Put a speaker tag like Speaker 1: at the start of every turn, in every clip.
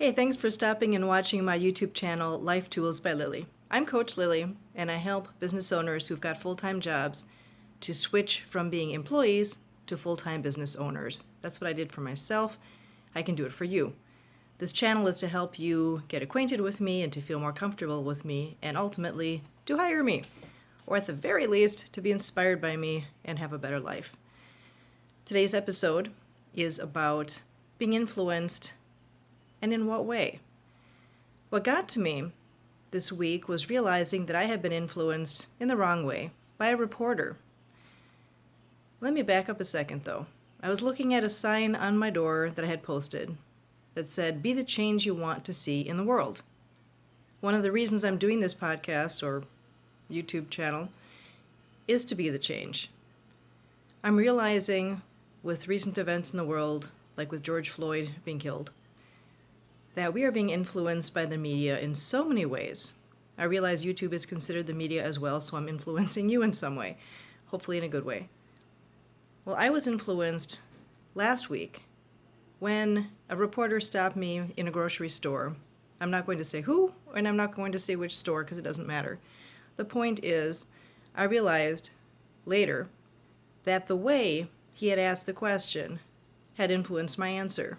Speaker 1: Hey, thanks for stopping and watching my YouTube channel, Life Tools by Lili. I'm Coach Lili, and I help business owners who've got full-time jobs to switch from being employees to full-time business owners. That's what I did for myself. I can do it for you. This channel is to help you get acquainted with me and to feel more comfortable with me, and ultimately to hire me, or at the very least to be inspired by me and have a better life. Today's episode is about being influenced, and in what way. What got to me this week was realizing that I had been influenced in the wrong way by a reporter. Let me back up a second though. I was looking at a sign on my door that I had posted that said, "Be the change you want to see in the world." One of the reasons I'm doing this podcast or YouTube channel is to be the change. I'm realizing with recent events in the world, like with George Floyd being killed, that we are being influenced by the media in so many ways. I realize YouTube is considered the media as well, so I'm influencing you in some way, hopefully in a good way. Well, I was influenced last week when a reporter stopped me in a grocery store. I'm not going to say who, and I'm not going to say which store because it doesn't matter. The point is, I realized later that the way he had asked the question had influenced my answer.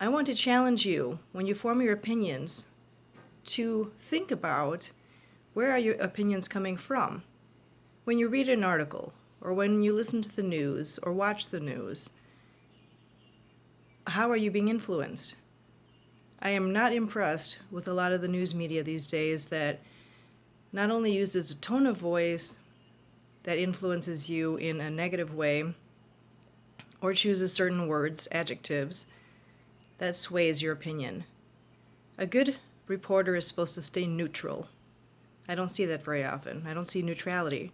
Speaker 1: I want to challenge you, when you form your opinions, to think about where are your opinions coming from. When you read an article, or when you listen to the news, or watch the news, how are you being influenced? I am not impressed with a lot of the news media these days that not only uses a tone of voice that influences you in a negative way, or chooses certain words, adjectives, that sways your opinion. A good reporter is supposed to stay neutral. I don't see that very often. I don't see neutrality.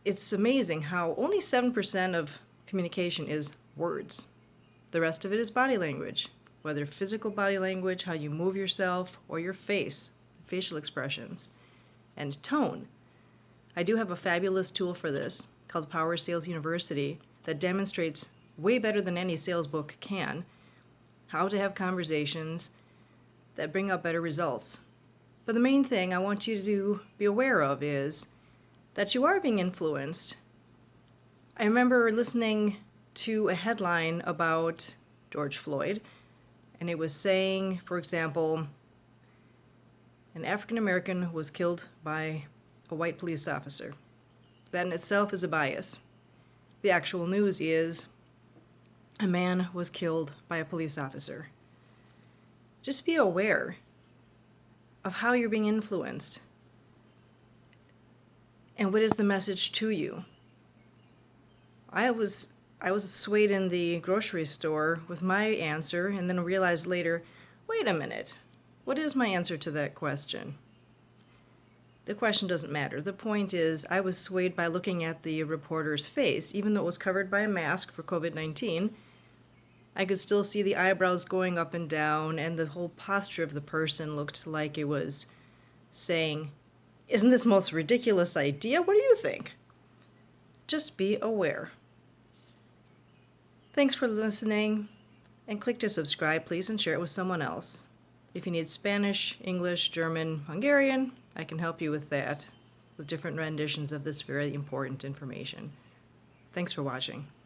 Speaker 1: It's amazing how only 7% of communication is words. The rest of it is body language, whether physical body language, how you move yourself, or your face, facial expressions, and tone. I do have a fabulous tool for this called Power Sales University that demonstrates way better than any sales book can, how to have conversations that bring out better results. But the main thing I want you to be aware of is that you are being influenced. I remember listening to a headline about George Floyd, and it was saying, for example, an African American was killed by a white police officer. That in itself is a bias. The actual news is a man was killed by a police officer. Just be aware of how you're being influenced and what is the message to you. I was swayed in the grocery store with my answer and then realized later, wait a minute, what is my answer to that question? The question doesn't matter. The point is, I was swayed by looking at the reporter's face. Even though it was covered by a mask for COVID-19, I could still see the eyebrows going up and down, and the whole posture of the person looked like it was saying, "Isn't this the most ridiculous idea? What do you think?" Just be aware. Thanks for listening, and click to subscribe, please, and share it with someone else. If you need Spanish, English, German, Hungarian, I can help you with that, with different renditions of this very important information. Thanks for watching.